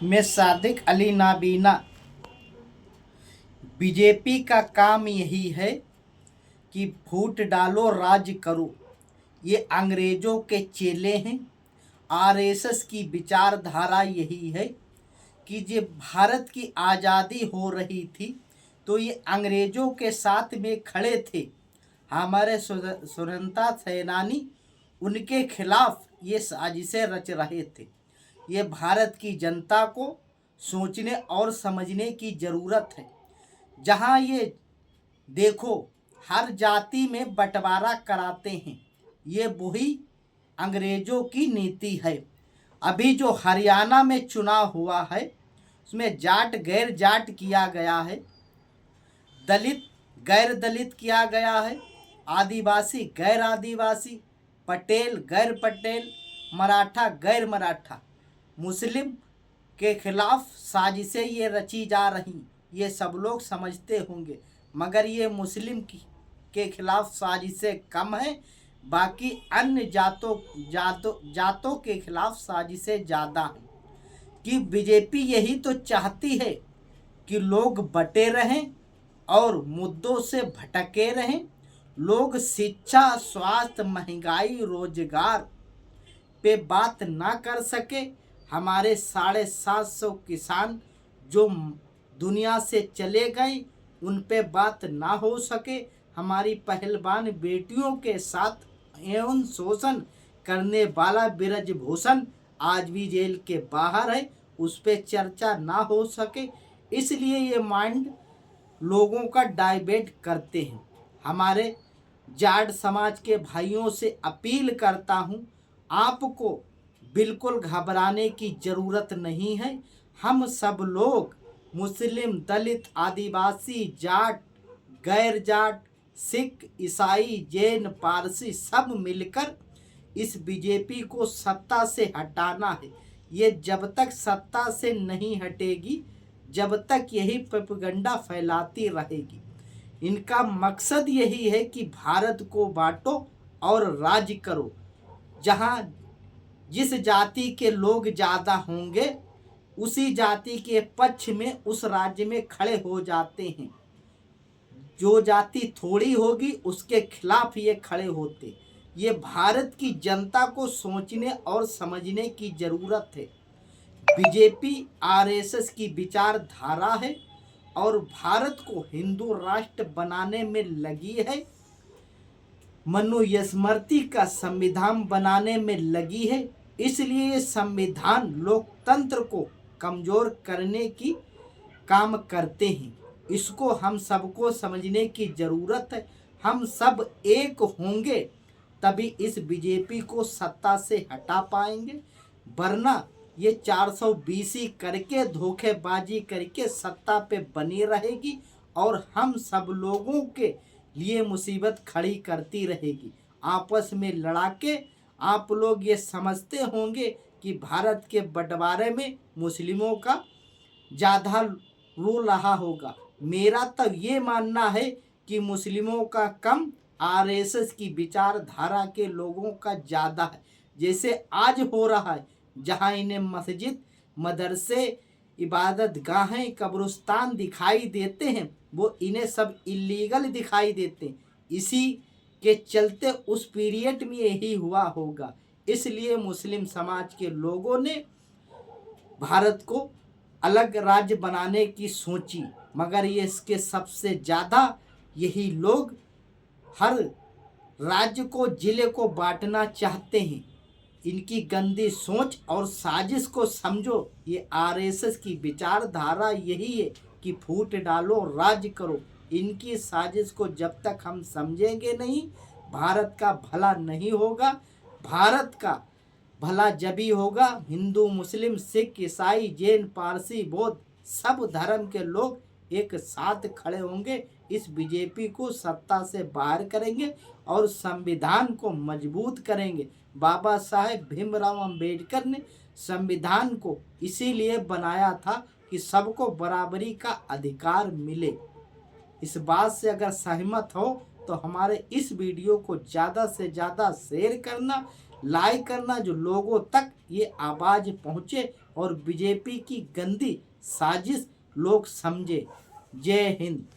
मैं सादिक अली नाबीना। बीजेपी का काम यही है कि फूट डालो राज करो। ये अंग्रेज़ों के चेले हैं। आरएसएस की विचारधारा यही है कि जब भारत की आज़ादी हो रही थी तो ये अंग्रेज़ों के साथ में खड़े थे। हमारे स्वतंत्रता सेनानी उनके खिलाफ ये साजिशें रच रहे थे। ये भारत की जनता को सोचने और समझने की ज़रूरत है। जहाँ ये देखो हर जाति में बंटवारा कराते हैं, ये वही अंग्रेज़ों की नीति है। अभी जो हरियाणा में चुनाव हुआ है उसमें जाट गैर जाट किया गया है, दलित गैर दलित किया गया है, आदिवासी गैर आदिवासी, पटेल गैर पटेल, मराठा गैर मराठा, मुस्लिम के खिलाफ साजिशें ये रची जा रही, ये सब लोग समझते होंगे। मगर ये मुस्लिम के खिलाफ साजिशें कम हैं, बाकी अन्य जातों के खिलाफ साजिशें ज़्यादा हैं। कि बीजेपी यही तो चाहती है कि लोग बटे रहें और मुद्दों से भटके रहें। लोग शिक्षा, स्वास्थ्य, महंगाई, रोजगार पे बात ना कर सके। हमारे 750 किसान जो दुनिया से चले गए उन पे बात ना हो सके। हमारी पहलवान बेटियों के साथ एवं शोषण करने वाला ब्रजभूषण आज भी जेल के बाहर है, उस पे चर्चा ना हो सके। इसलिए ये माइंड लोगों का डाइवर्ट करते हैं। हमारे जाट समाज के भाइयों से अपील करता हूँ, आपको बिल्कुल घबराने की ज़रूरत नहीं है। हम सब लोग मुस्लिम, दलित, आदिवासी, जाट, गैर जाट, सिख, ईसाई, जैन, पारसी सब मिलकर इस बीजेपी को सत्ता से हटाना है। ये जब तक सत्ता से नहीं हटेगी, जब तक यही प्रोपेगेंडा फैलाती रहेगी। इनका मकसद यही है कि भारत को बांटो और राज करो। जहाँ जिस जाति के लोग ज़्यादा होंगे उसी जाति के पक्ष में उस राज्य में खड़े हो जाते हैं। जो जाति थोड़ी होगी उसके खिलाफ ये खड़े होते। ये भारत की जनता को सोचने और समझने की ज़रूरत है। बीजेपी आरएसएस की विचारधारा है और भारत को हिंदू राष्ट्र बनाने में लगी है। मनुस्मृति का संविधान बनाने में लगी है। इसलिए ये संविधान लोकतंत्र को कमज़ोर करने की काम करते हैं। इसको हम सबको समझने की ज़रूरत है। हम सब एक होंगे तभी इस बीजेपी को सत्ता से हटा पाएंगे, वरना ये 420 करके धोखेबाजी करके सत्ता पे बनी रहेगी और हम सब लोगों के लिए मुसीबत खड़ी करती रहेगी। आपस में लड़ा के आप लोग ये समझते होंगे कि भारत के बंटवारे में मुस्लिमों का ज़्यादा रोल रहा होगा। मेरा तो ये मानना है कि मुस्लिमों का कम, आरएसएस की विचारधारा के लोगों का ज़्यादा है। जैसे आज हो रहा है, जहाँ इन्हें मस्जिद, मदरसे, इबादत गाहें, कब्रिस्तान दिखाई देते हैं, वो इन्हें सब इलीगल दिखाई देते हैं। इसी के चलते उस पीरियड में यही हुआ होगा। इसलिए मुस्लिम समाज के लोगों ने भारत को अलग राज्य बनाने की सोची, मगर ये इसके सबसे ज़्यादा यही लोग हर राज्य को, जिले को बांटना चाहते हैं। इनकी गंदी सोच और साजिश को समझो। ये आरएसएस की विचारधारा यही है कि फूट डालो राज करो। इनकी साजिश को जब तक हम समझेंगे नहीं, भारत का भला नहीं होगा। भारत का भला जभी होगा हिंदू, मुस्लिम, सिख, ईसाई, जैन, पारसी, बौद्ध सब धर्म के लोग एक साथ खड़े होंगे, इस बीजेपी को सत्ता से बाहर करेंगे और संविधान को मजबूत करेंगे। बाबा साहेब भीमराव अंबेडकर ने संविधान को इसीलिए बनाया था कि सबको बराबरी का अधिकार मिले। इस बात से अगर सहमत हो तो हमारे इस वीडियो को ज़्यादा से ज़्यादा शेयर करना, लाइक करना, जो लोगों तक ये आवाज़ पहुँचे और बीजेपी की गंदी साजिश लोग समझे। जय हिंद।